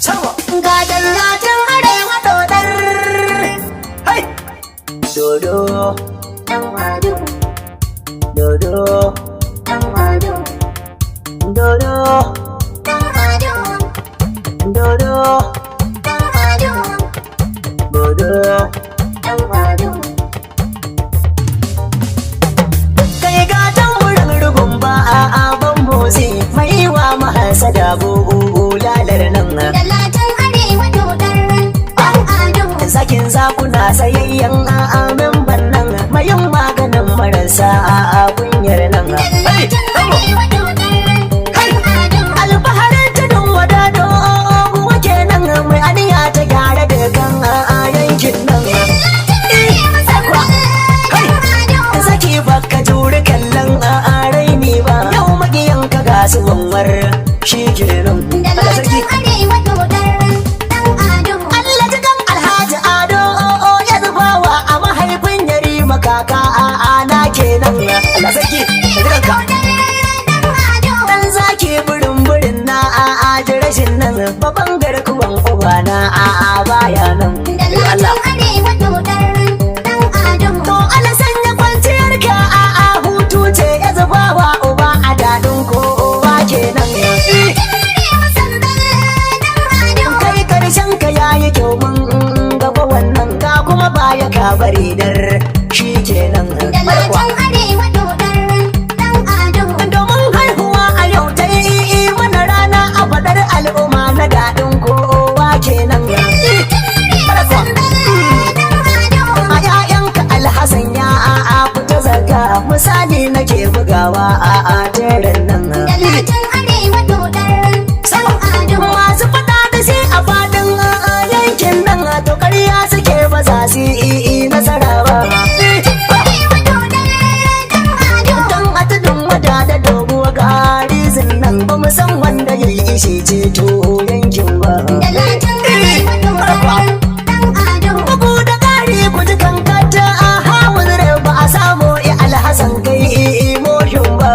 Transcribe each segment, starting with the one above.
sama ga dallacin arewa dodar hai dodo dan ado dodo dan ado dodo dan ado dodo dan ado dodo dan ado kai ga tamburin rugun ba a ban motsi mai wa mahasada bulalar nan Dallacin arewa dodar dan ado. sakin zakuna sayayyan amen bannan mayin maganin marasa kunyar nan Dallacin arewa dodar dan ado. alfaharin tudun wadado wake nan mai aniya ta gyara da kan yankin nan saki baka juri kallon raini ba yau magiyan ka gasu wanwar shi kenan Dallacin arewa dodar dan ado. Allah ji kan Alhaji Ado ya zubawa a mahaifin yari makaka na kenan Allah sarki ka dan zaki burin na ji rashin nan babban garkuwan uba na baya nan Allah Dallacin arewa dodar dan ado. to Allah sanya kwanciyar ka hutu ce ya zubawa uba a dadin kowa kenan kai karshen ka yayi kyau mun gaba wannan ka kuma baya ka bari dar shi kenan Dallacin arewa dodar dan ado. domin haihuwa a yau ta yi mana rana a fadar al'umma na daɗin kowa kenan a ƴaƴanka alhassan ya fita zaka misali nake bugawa a jerin nan Dallacin arewa dodar dan ado. masu fada da shi a fadin yankin nan to ƙarya suke ba za su yi nasara ba don a tudun wada da doguwa garizin nan ba mu san wanda ya yi shi ceto yankin ba Dallacin arewa dodar dan ado. bugu da ƙari ku ji kankata a hawun ba a samu ya alhassan kai motion ba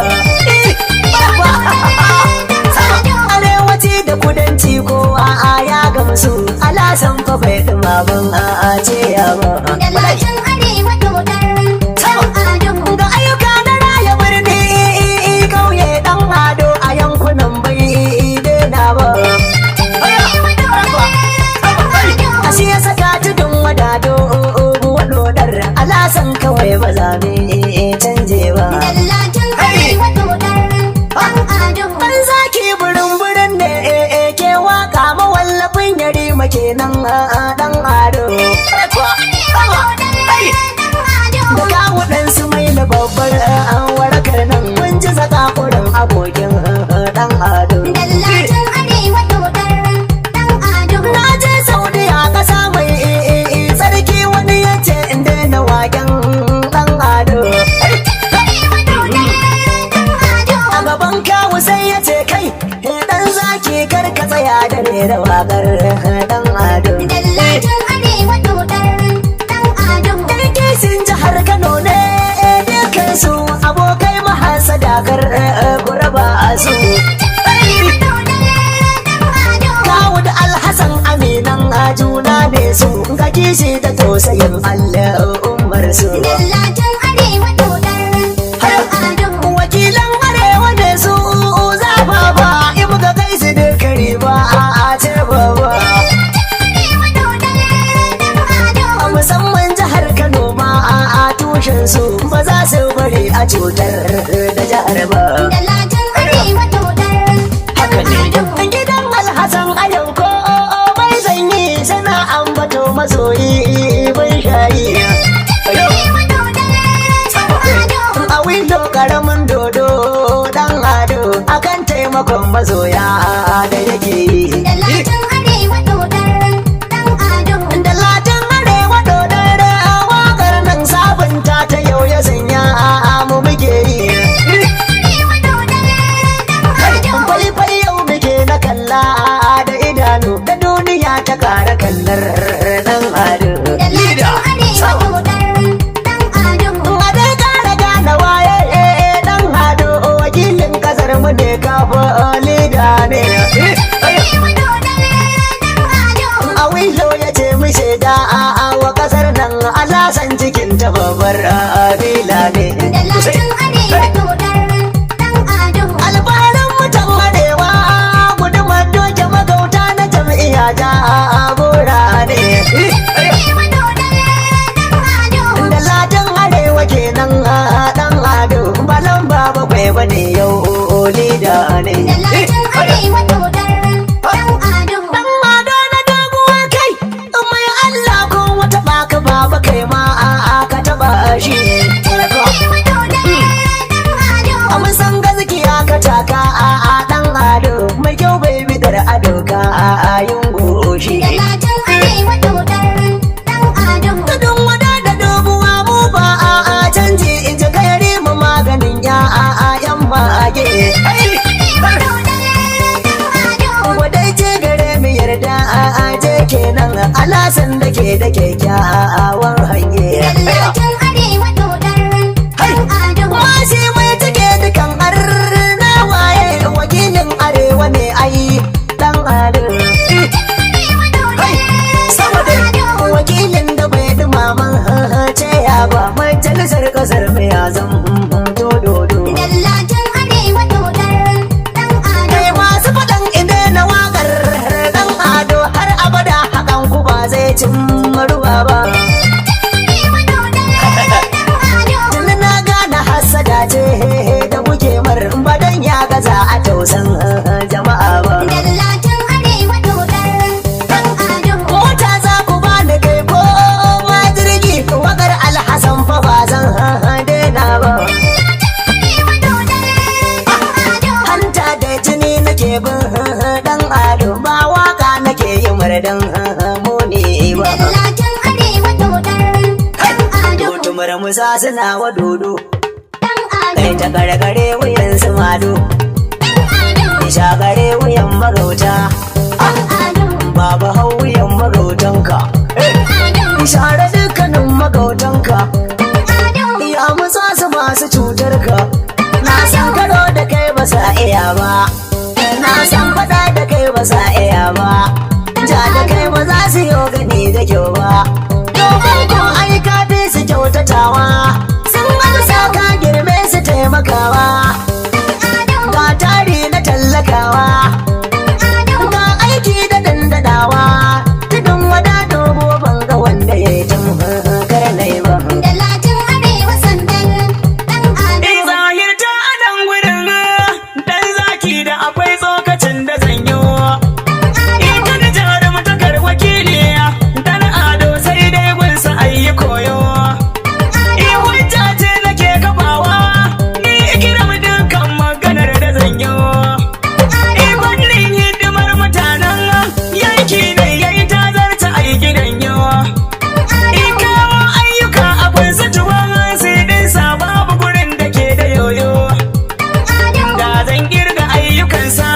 arewaci da kudanci kowa ya gamsu alasan fa bai dumamin a ce ya ba Dallacin arewa dodar dan ado. ga ayyuka na raya birni kauye dan ado a yankunan bai daina ba a shi ya saka tudun wadado wadodar alasan kawai ba za mu canje ba Dallacin arewa dodar dan ado. ban zaki burin ne ke waka mawallafin yari kenan dan ado da kawo ɗansu mai da babbar warakar nan mun ji zaka kurin abokin dan ado Dallacin arewa dodar dan ado. na je saudiya ƙasa mai tsarki wani ya ce in daina waken dan ado a gaban kawu sai ya ce kai dan zaki kar ka tsaya da rera wakar dan ado Dallacin arewa dodar dan ado. sun jihar Kano ne dukansu abokai mahasada kar ku raba su kawu da alhassan aminan juna ne su ga kishi da tausayin al'ummar su Dallacin arewa dodar dan ado. wakilan arewa ne su zafa ba in muka kai su duka riba a ce baba a musamman jihar Kano ma a tushen su ba za su bari a cutar da jihar ba Dallacin arewa dodar haka ne gidan alhassan a yau ko mai zanyi sana ambato masoyi bai shayi kenan alasan da ke da kyakkyawan hanye Dallacin arewa dodar ɗan ado. Wasi mai take dukan arna waye wakilin arewa ne ai dan ado Arewa dodar sama ɗan da ado. wakilin da bai dumama ce ya ba majalisar kasar mai azam dodo Dallacin arewa dodar ɗan ado. kai masu faɗan ide na waƙar dan ado har abada hakan ku ba zai cin ruwa ba Arewa dodar ɗan ado. tuni na gane hassada ce da kuke mar badan ya gaza a tausan jama'a ba Dallacin arewa dodar ɗan ado. mota za ku ba ni kai ko ma jirgi wakar alhassan fa ba zan daina ba Arewa dodar ɗan ado. hanta da jini nake bin dan ado ba waka nake yi mardan muni ba Dallacin arewa dodar ɗan ado. tumar musa suna wa dodo Ɗan ado. kai ta gare wuyan su mado Ɗan ado. shagare wuyan magauta Ɗan ado. baba hau wuyan magautanka Ado. share dukkanin magautanka Ɗan ado. ya musa su masu cutar ka na san karo da kai ba sa iya ba na san fada da kai ba sa iya ba ja da kai ba za su yi gani da kyau ba domin ko ai ka fi su kyautatawa sun amsa ka girme su taimakawa ga tari na tallakawa ga aiki da dandadawa tudun wada dogo ban ga wanda ya yi tun karnai ba Dallacin arewa sandan ɗan ado. Zahirta a nan gurin dan zaki da akwai tsokacin da zanyo. Ita da jarumatakar wakili dan ado sai dai gunsa ayi koyo. Hujja ce nake kafawa ni kiram dukkan maganar da zanyo. Fannin hidimar mutanen yanki da yayi tazarta ayi gidan yo. Kawo ayyuka a kunsa tuwon sidinsa babu gurin da ke da yoyo. Da zan kirga ayyukansa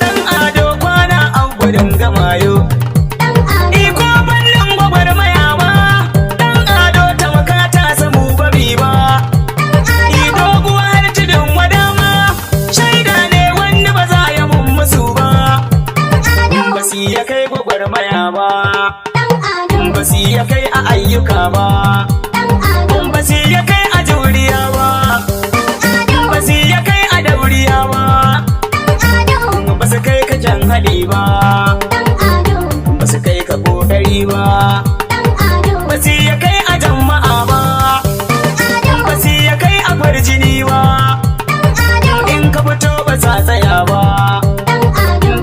dan ado kwana a gudun gamayo. Iko ballin gwagwarmaya ba dan ado ta makata samu babi ba. Doguwa har tudun wadama shaida ne wanda ba za ya mun musu ba. Ba su ya kai gwagwarmaya ba. Ba su ya kai a ayyuka ba. Ba su ya kai a juriya ba. Ba su ya kai a dauriya ba. Ba su kai ka jan hali ba. Ba su kai ka kokari ba. Ba su ya kai a jama'a ba. Ba su ya kai a farjini ba. In ka fito ba sa tsaya ba.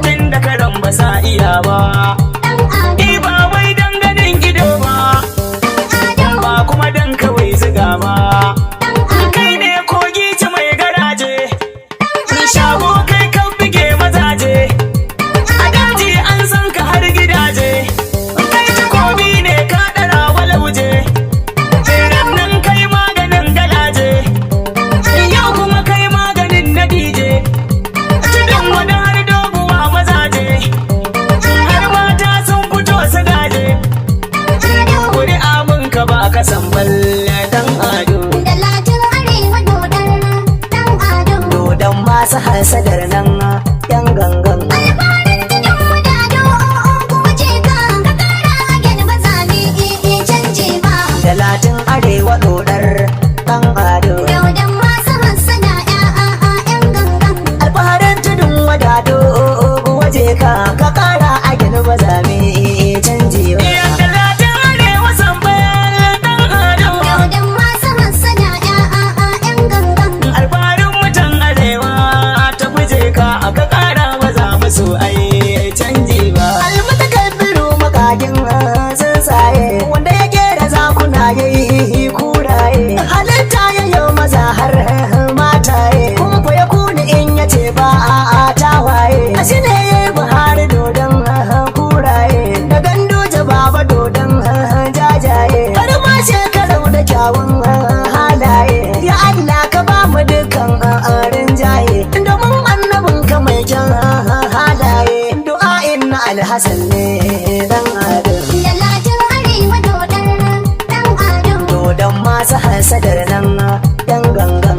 Tun da karan ba sa iya ba. Ba wai dan ganin ido ba. Ba kuma dan kawai ziga ba. Kai ne kogi ci mai garaje. Shago kai kan bige mazaje. A daji an san ka har gidaje. Kai takobi ne ka ɗara walauje. Nan kai maganin galaje. Yau kuma kai maganin nadije. Tudun wani har doguwa mazaje. Har mata sun fito su gaje. Kuri'a mun ka ba ka san balle dan ado. Dallacin arewa dodar ɗan ado. dodon masu hasadar nan yan gangan Alfarin tudun wadado ku wuce ka ƙara agen ba za mu iya canje ba. talatin arewa dodar dan ado Daudan masu hassada ‘yan gangan. alfaharin tudun wadado waje ka kara a gini ba za mu canji ba Yadda latin arewa san bayan dan ado. Daudan masu hassada ‘yan gangan. Alfarin mutan arewa ta guje ka aka kara ba za mu so ai canji ba. almutakabbiru makagin tsuntsaye wanda ya kera zakuna yayi kuraye halitta yayyo maza har mataye kuma fa ya kuni in yace ba a tawaye shi ne yayi buhari dodon kuraye da gandoje baba dodon jajaye har ma shekarau da kyawun halaye ya Allah ka ba mu dukan rinjaye domin annabin ka mai kyan halaye du'a'in na alhassan ne dan hasadar nan yan gangan.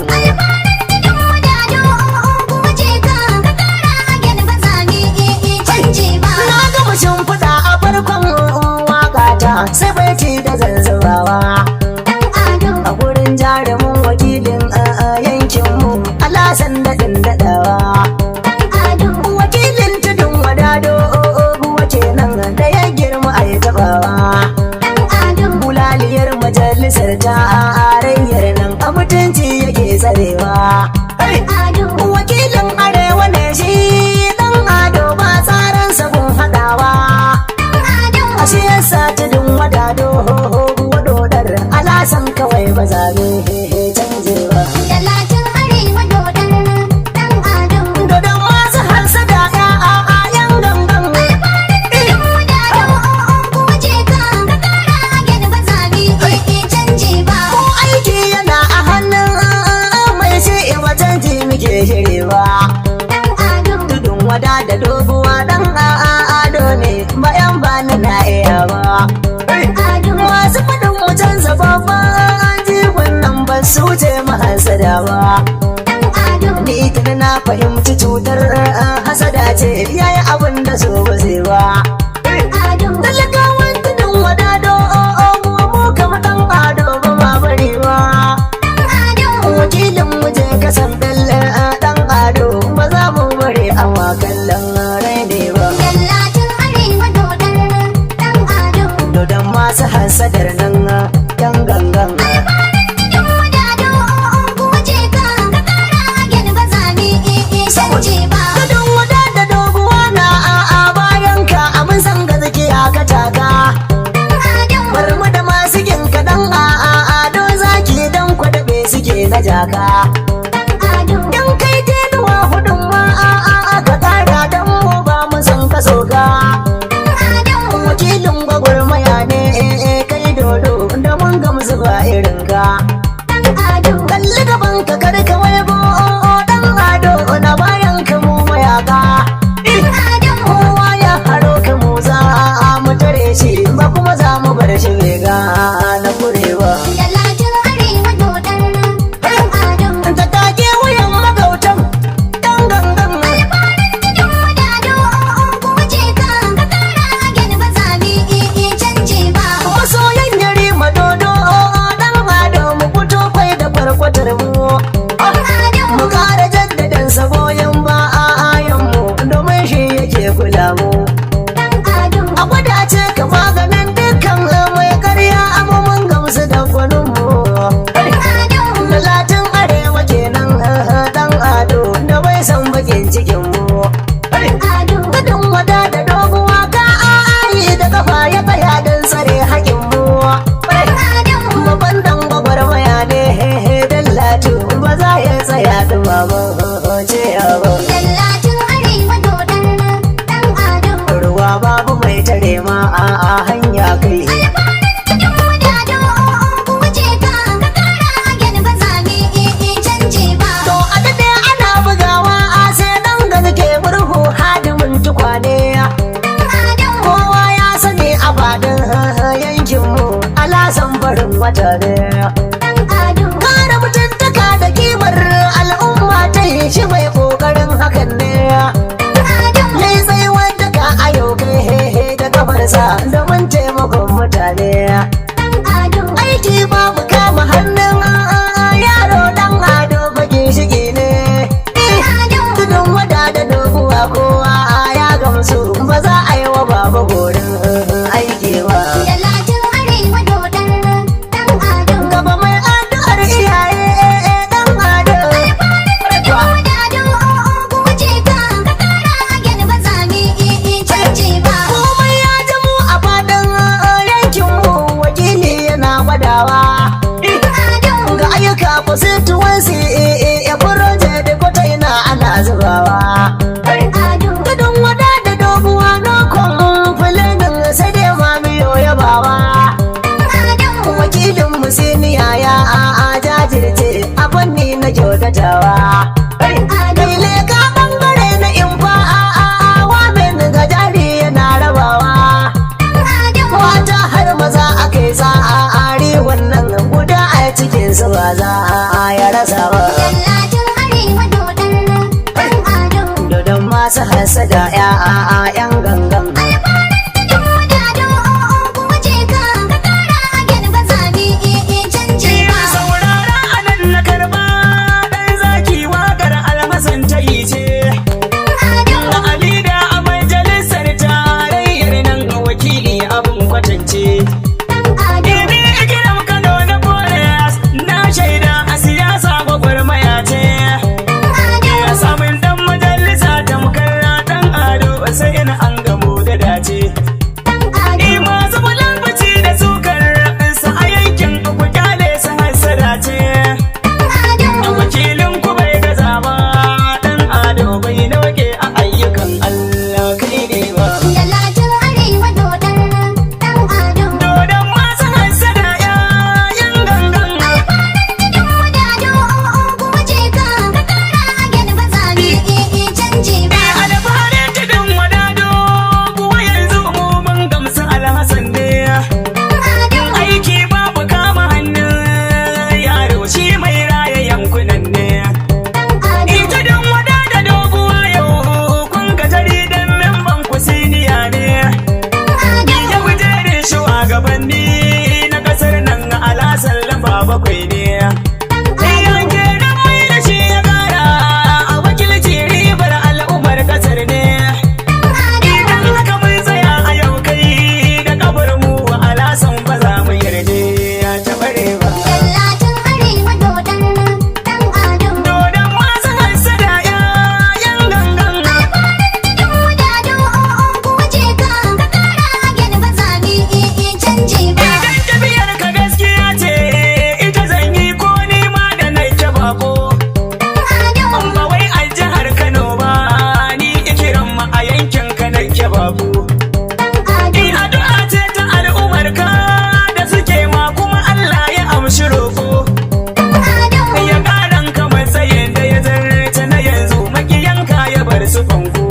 Na gama shimfiɗa a farkon waƙata sai baiti da zanzubawa. A gurin jarumin wakilin yankinmu alasan daɗin daɗawa. Wakilin tudun wadado wace nan da ya girma a yi taɓawa. Bulaliyar majalisar tarayyar nan a mutunci yake tsarewa. Wakilin arewa ne shi ɗan ado ba tsaran sabon haɗawa. A siyasa tudun wadado wadodar alasan kawai ba zabe canjewa. Dodon masu hansada yan gangan. Ko aiki yana a hannun mai sai ba canji muke shirewa. Tudun wada da doguwa dan ado ne bayan ba na iya ba. Masu faɗin mu canza babban jibin nan ba su wuce mahasada ba. Ni tuni na fahimci cutar hasada ce yayi abin da so ba zai ba. Talakawan tudun wadado mu kama ɗan ado ba ma bari ba. Wakilin mu je kasan ɗan ado ba za mu bari a kallon rai ne ba. Dodon masu hasadar nan yan gangan. Tudun wada da doguwa na bayan ka abin san ga zakiya ka taka. Bar mu da masu yin kaɗan ado zaki dan kwadabe suke na jaka. Yan kai tenuwa hudun ma ka ƙara dan mu ba mu san ka soka. Wakilin gwagwarmaya ne kai dodo da mun gamsu ba irin ka. Kalli gaban ka karka waigo dan ado na bayan ka mu mayaka. Kowa ya haro ka mu za mu tare shi ba kuma za mu bar shi ga na kurewa. Ta take wuyan magautan dan gangan. Masoyan yari madodo dan ado mu fito kwai da farkwatar mu. Mu kara jaddadan saboyin ba mu domin shi yake kula mu. A gwada ce ka maganin dukkan mai karya amma mun gamsu da gwanin mu. Talatin arewa kenan dan ado da bai san bakin cikin mu. Gudun wada da doguwa ka ayi da kafa ya tsaya don tsare haƙin mu. Babban dan gwagwarmaya ne dallatu ba za ya tsaya duma ba ce ba. Ruwa babu mai tare ma a hanya kai. To a daɗe ana bugawa sai dan gaske murhu hadimin tukwane. Kowa ya sani a fadin yankinmu alasan barin wata ne. Kare mutuntaka da kimar al'umma ta yi shi mai ƙoƙarin hakan ne. Yai tsaye wanda ka ayo kai da kafarsa domin taimakon mutane. Aiki babu kama hannun yaro dan ado bakin shige ne. Tudun wada da doguwa kowa ya gamsu ba za a yi wa baba gorin aiki ba. Gaba mai addu'ar iyaye dan ado. Komai ya jamu a za ya rasa ba. Dallacin arewa dodon ɗan ado. Dodon masu hasada ‘yan gangan. Saurara a nan na karba ɗan zaki waƙar almasan ta yi ce. Na Alida a majalisar tarayyar nan wakili abin kwatance. Ibi ikiram Kano na Boreas na shaida a siyasa gwagwarmaya ce. Ya samun dan majalisa tamkar ɗan ado sai na an gamo da dace. Masu bulambaci da sukar sa a yankin ku kyale su hassada ce. Wakilin ku bai gaza ba ɗan ado bai nauke a ayyukan Allah kai ne ba. Dodon masu hassada ‘ya'yan gangan. Alfaharin tudun wadado kuwa yanzu mu mun gamsu alhassan ne. Aiki babu kama hannun yaro shi mai raya yankunan ne. Ita don wada da doguwa yau kun ga jaridan memban ku siniya ne. Ya jerin shugabanni na kasar nan alasan lamba 7 ne. Yanke da mai da shi ya kara a wakilci ribar al'ummar kasar ne. Idan haka mun tsaya a yau kai da kabar mu alasan ba za mu yarda ya tabare ba. Dodon masu hassada ‘ya'yan gangan. Idan tafiyar ka gaskiya ce ita zan yi ko nima da nake bako. Ba wai a jihar Kano ba ni ikiran ma a yankin ka nake bako. Addu'a ce ta al'ummar ka da suke ma kuma Allah ya amshi roƙo. Ya ƙaran ka matsayin da ya zarce na yanzu makiyanka ya bar su fanko.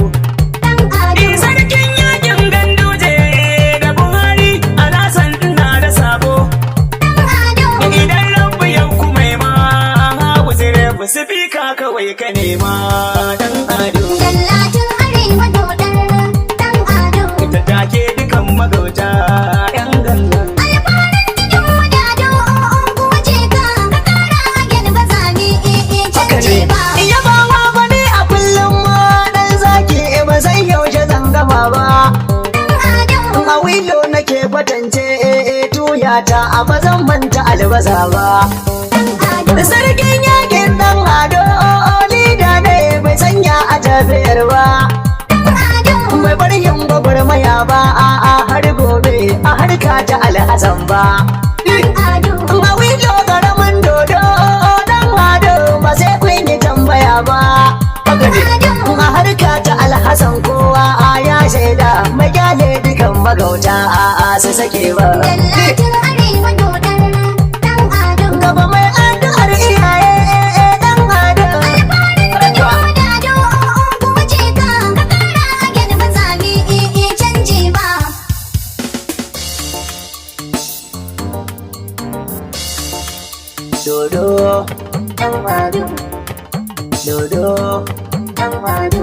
Sarkin yakin ganduje da Buhari alasan ina da sabo. Idan rabu yau kuma ma wuzire ba su fi ka kawai ka nema dan ado. Ta take dukan magauta ‘yan gangan. Yabawa wani a kullum ɗan zaki ba zai yaushe zan gama ba. A wilo nake kwatance tuyata a bazan manta albasa ba. Sarkin yakin ɗan ado lida ne bai sanya a tafiyar ba. Bai bar yin gwagwarmaya ba a har gobe a harka ta alhassan ba. A wilo ƙaramin dodo ɗan ado ba sai kun yi tambaya ba. A harka ta alhassan kowa ya shaida mai gyale dukan magauta su sake ba. Gaba mai addu'ar iyaye ɗan ado. Dodo, ɗan ado. Dodo, ɗan ado.